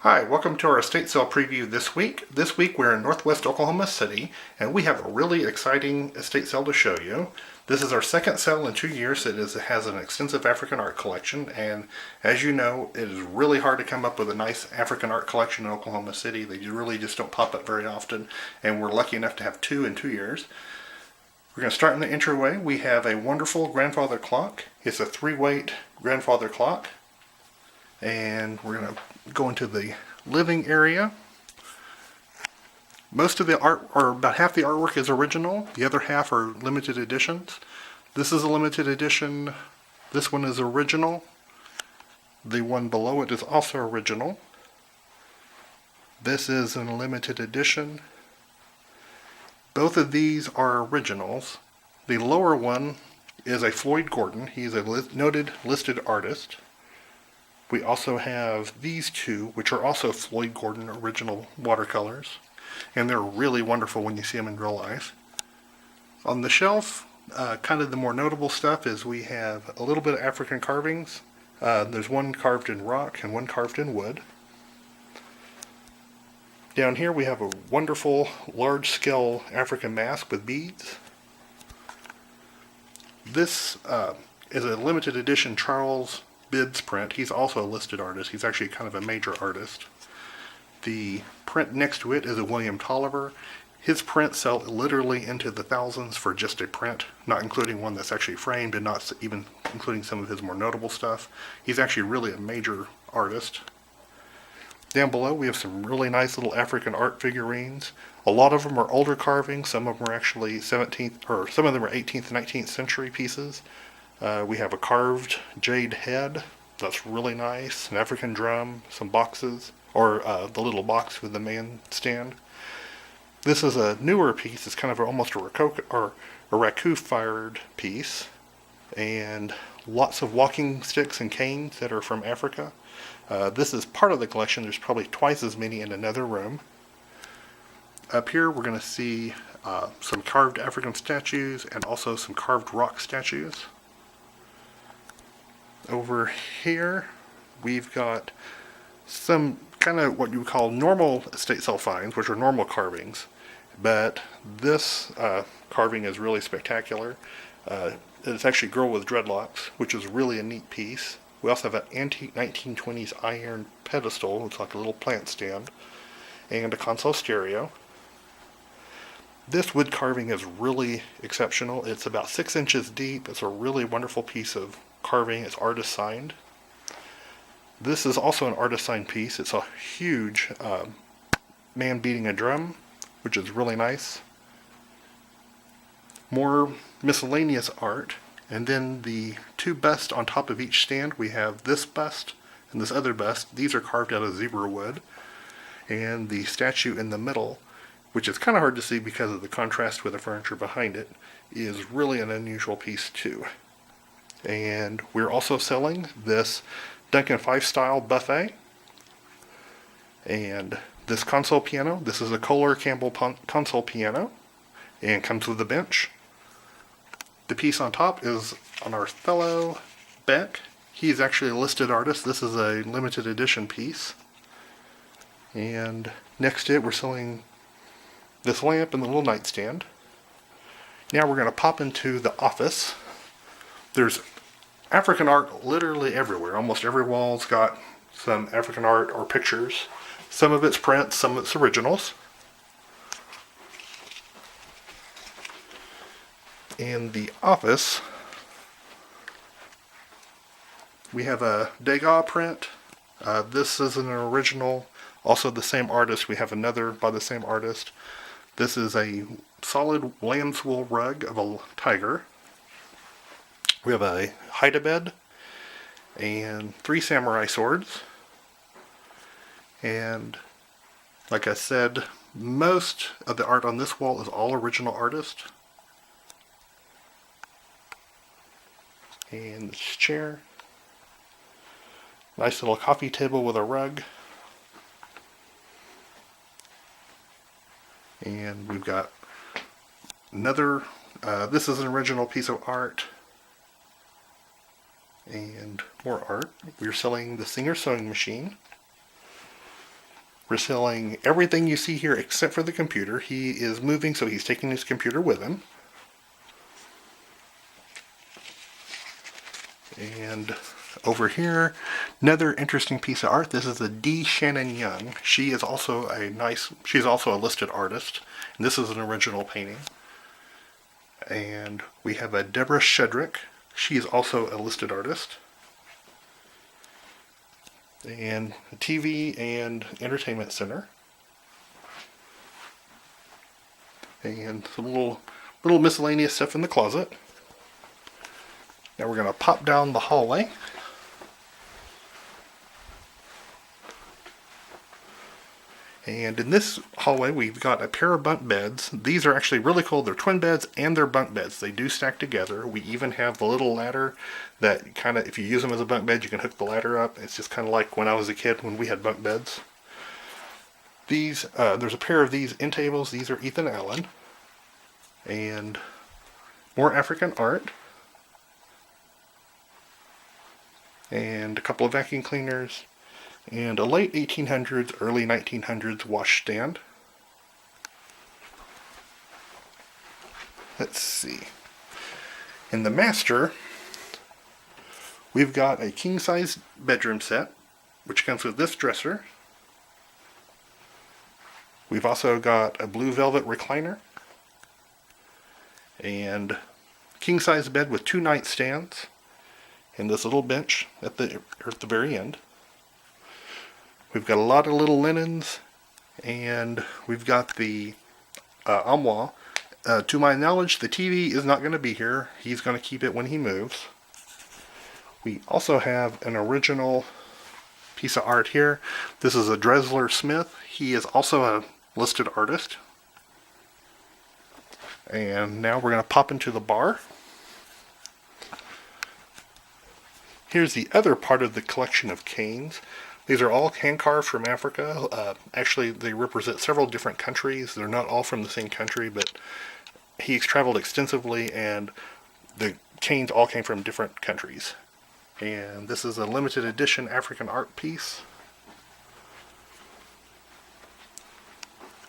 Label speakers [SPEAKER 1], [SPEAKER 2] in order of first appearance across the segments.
[SPEAKER 1] Hi, welcome to our estate sale preview this week. This week we're in Northwest Oklahoma City and we have a really exciting estate sale to show you. This is our second sale in 2 years. It has an extensive African art collection, and as you know, it is really hard to come up with a nice African art collection in Oklahoma City. They really just don't pop up very often, and we're lucky enough to have two in 2 years. We're going to start in the entryway. We have a wonderful grandfather clock. It's a 3-weight grandfather clock. And we're going to go into the living area. Most of the art, or about half the artwork, is original. The other half are limited editions. This is a limited edition. This one is original. The one below it is also original. This is a limited edition. Both of these are originals. The lower one is a Floyd Gordon. He's a noted listed artist. We also have these two, which are also Floyd Gordon original watercolors, and they're really wonderful when you see them in real life. On the shelf, kind of the more notable stuff is we have a little bit of African carvings. There's one carved in rock and one carved in wood. Down here we have a wonderful large-scale African mask with beads. This is a limited edition Charles Bibbs print. He's also a listed artist. He's actually kind of a major artist. The print next to it is a William Tolliver. His prints sell literally into the thousands for just a print, not including one that's actually framed and not even including some of his more notable stuff. He's actually really a major artist. Down below we have some really nice little African art figurines. A lot of them are older carvings. Some of them are actually 17th, or some of them are 18th and 19th century pieces. We have a carved jade head. That's really nice. An African drum, some boxes, or the little box with the man stand. This is a newer piece. It's kind of almost a raku-fired piece. And lots of walking sticks and canes that are from Africa. This is part of the collection. There's probably twice as many in another room. Up here we're going to see some carved African statues and also some carved rock statues. Over here we've got some kind of what you would call normal estate sale finds, which are normal carvings, but this carving is really spectacular. It's actually a girl with dreadlocks, which is really a neat piece. We also have an antique 1920s iron pedestal. It's like a little plant stand, and a console stereo. This wood carving is really exceptional. It's about 6 inches deep. It's a really wonderful piece of carving. It's artist signed. This is also an artist signed piece. It's a huge man beating a drum, which is really nice. More miscellaneous art, and then the two busts on top of each stand. We have this bust and this other bust. These are carved out of zebra wood, and the statue in the middle, which is kind of hard to see because of the contrast with the furniture behind it, is really an unusual piece too. And we're also selling this Duncan Fife style buffet and this console piano. This is a Kohler Campbell console piano and comes with a bench. The piece on top is on our fellow Beck. He's actually a listed artist. This is a limited edition piece. And next to it we're selling this lamp and the little nightstand. Now we're going to pop into the office. There's African art literally everywhere. Almost every wall's got some African art or pictures. Some of it's prints, some of it's originals. In the office, we have a Degas print. This is an original, also the same artist. We have another by the same artist. This is a solid lamb's wool rug of a tiger. We have a hide-a-bed and 3 samurai swords. And like I said, most of the art on this wall is all original artist. And this chair. Nice little coffee table with a rug. And we've got another, this is an original piece of art. And more art. We're selling the Singer sewing machine. We're selling everything you see here except for the computer. He is moving, so he's taking his computer with him. And over here, another interesting piece of art. This is a D. Shannon Young. She's also a listed artist. And this is an original painting. And we have a Deborah Shedrick. She is also a listed artist. And a TV and entertainment center. And some little miscellaneous stuff in the closet. Now we're going to pop down the hallway. And in this hallway, we've got a pair of bunk beds. These are actually really cool. They're twin beds and they're bunk beds. They do stack together. We even have the little ladder that kind of, if you use them as a bunk bed, you can hook the ladder up. It's just kind of like when I was a kid when we had bunk beds. These, there's a pair of these end tables. These are Ethan Allen. And more African art. And a couple of vacuum cleaners. And a late 1800s, early 1900s washstand. Let's see. In the master, we've got a king-size bedroom set, which comes with this dresser. We've also got a blue velvet recliner. And king-size bed with 2 nightstands. And this little bench at the very end. We've got a lot of little linens, and we've got the armoire. To my knowledge, the TV is not going to be here. He's going to keep it when he moves. We also have an original piece of art here. This is a Dresler Smith. He is also a listed artist. And now we're going to pop into the bar. Here's the other part of the collection of canes. These are all hand carved from Africa. Actually, they represent several different countries. They're not all from the same country, but he's traveled extensively, and the canes all came from different countries. And this is a limited edition African art piece.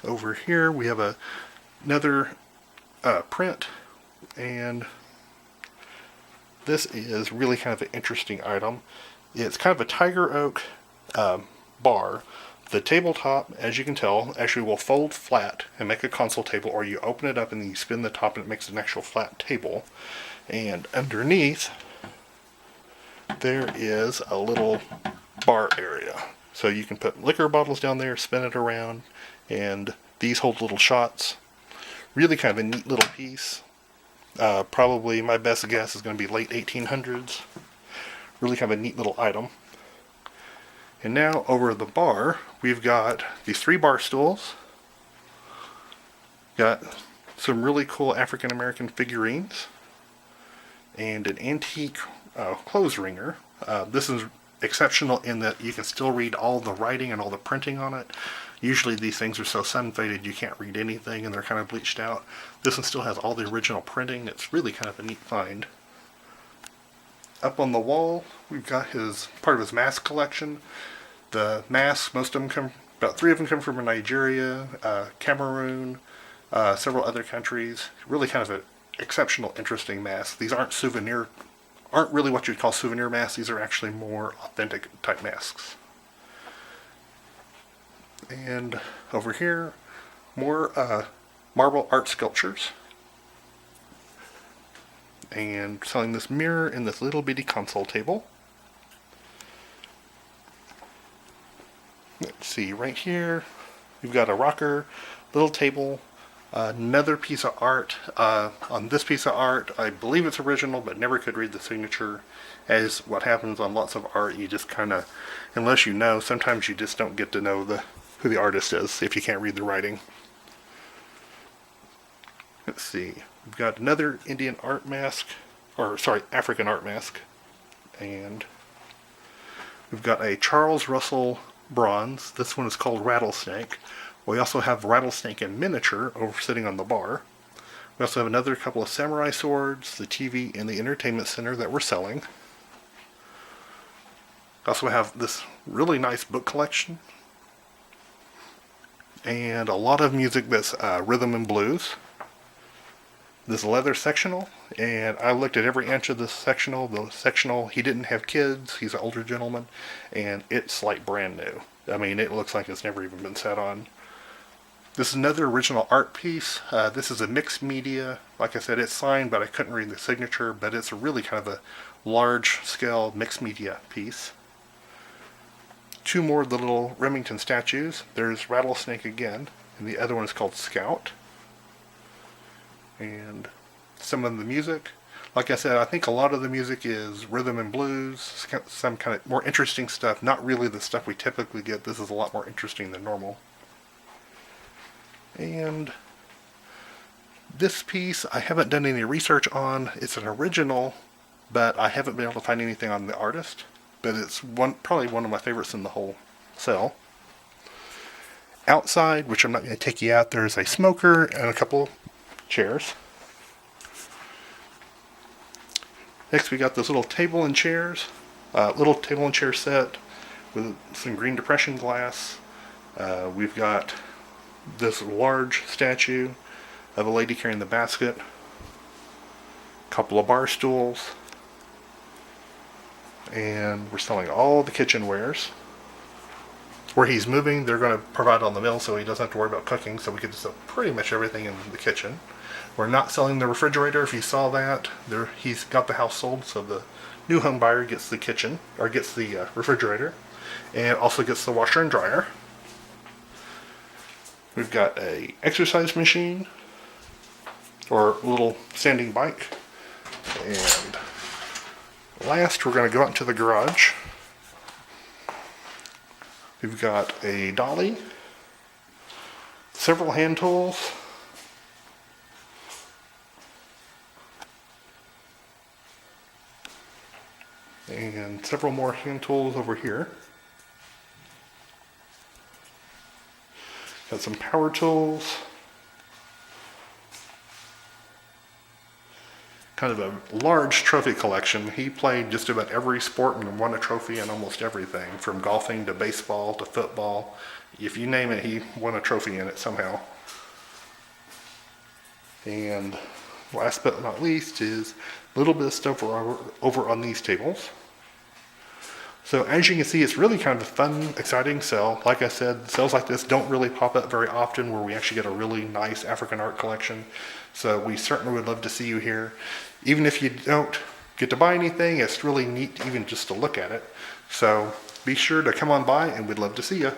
[SPEAKER 1] Over here, we have another print, and this is really kind of an interesting item. It's kind of a tiger oak bar. The tabletop, as you can tell, actually will fold flat and make a console table, or you open it up and then you spin the top and it makes an actual flat table. And underneath, there is a little bar area. So you can put liquor bottles down there, spin it around, and these hold little shots. Really kind of a neat little piece. Probably my best guess is going to be late 1800s. Really kind of a neat little item. And now over at the bar, we've got these 3 bar stools. Got some really cool African American figurines. And an antique clothes wringer. This is exceptional in that you can still read all the writing and all the printing on it. Usually these things are so sun-faded you can't read anything and they're kind of bleached out. This one still has all the original printing. It's really kind of a neat find. Up on the wall, we've got part of his mask collection. The masks, most of them about 3 of them come from Nigeria, Cameroon, several other countries. Really kind of an exceptional, interesting mask. These aren't really what you'd call souvenir masks. These are actually more authentic type masks. And over here, more marble art sculptures. And selling this mirror and this little bitty console table. Let's see, right here, we've got a rocker, little table, another piece of art. On this piece of art, I believe it's original, but never could read the signature. As what happens on lots of art, you just kind of, unless you know, sometimes you just don't get to know who the artist is if you can't read the writing. Let's see, we've got another African art mask, and we've got a Charles Russell bronze. This one is called Rattlesnake. We also have Rattlesnake in miniature over sitting on the bar. We also have another couple of samurai swords, the TV, and the entertainment center that we're selling. Also have this really nice book collection. and a lot of music that's rhythm and blues. This leather sectional, and I looked at every inch of this sectional. The sectional, he didn't have kids, he's an older gentleman, and it's like brand new. I mean, it looks like it's never even been sat on. This is another original art piece. This is a mixed media. Like I said, it's signed, but I couldn't read the signature, but it's a really kind of a large scale mixed media piece. Two more of the little Remington statues. There's Rattlesnake again, and the other one is called Scout. And some of the music, like I said, I think a lot of the music is rhythm and blues, some kind of more interesting stuff, not really the stuff we typically get. This is a lot more interesting than normal. And this piece I haven't done any research on. It's an original, but I haven't been able to find anything on the artist. But it's probably one of my favorites in the whole cell. Outside, which I'm not going to take you out, there's a smoker and a couple chairs. Next we got this little table and chairs, little table and chair set with some green depression glass. We've got this large statue of a lady carrying the basket, a couple of bar stools, and we're selling all the kitchenwares. Where he's moving, they're going to provide on the mill, so he doesn't have to worry about cooking, so we can sell pretty much everything in the kitchen. We're not selling the refrigerator. If you saw that, he's got the house sold, so the new home buyer gets the kitchen, or gets the refrigerator, and also gets the washer and dryer. We've got a exercise machine, or a little standing bike. And last, we're going to go out into the garage. We've got a dolly, several hand tools, and several more hand tools over here. Got some power tools. Kind of a large trophy collection. He played just about every sport and won a trophy in almost everything, from golfing to baseball to football. If you name it, he won a trophy in it somehow. And last but not least is a little bit of stuff over on these tables. So as you can see, it's really kind of a fun, exciting sale. Like I said, sales like this don't really pop up very often where we actually get a really nice African art collection. So we certainly would love to see you here. Even if you don't get to buy anything, it's really neat even just to look at it. So be sure to come on by and we'd love to see you.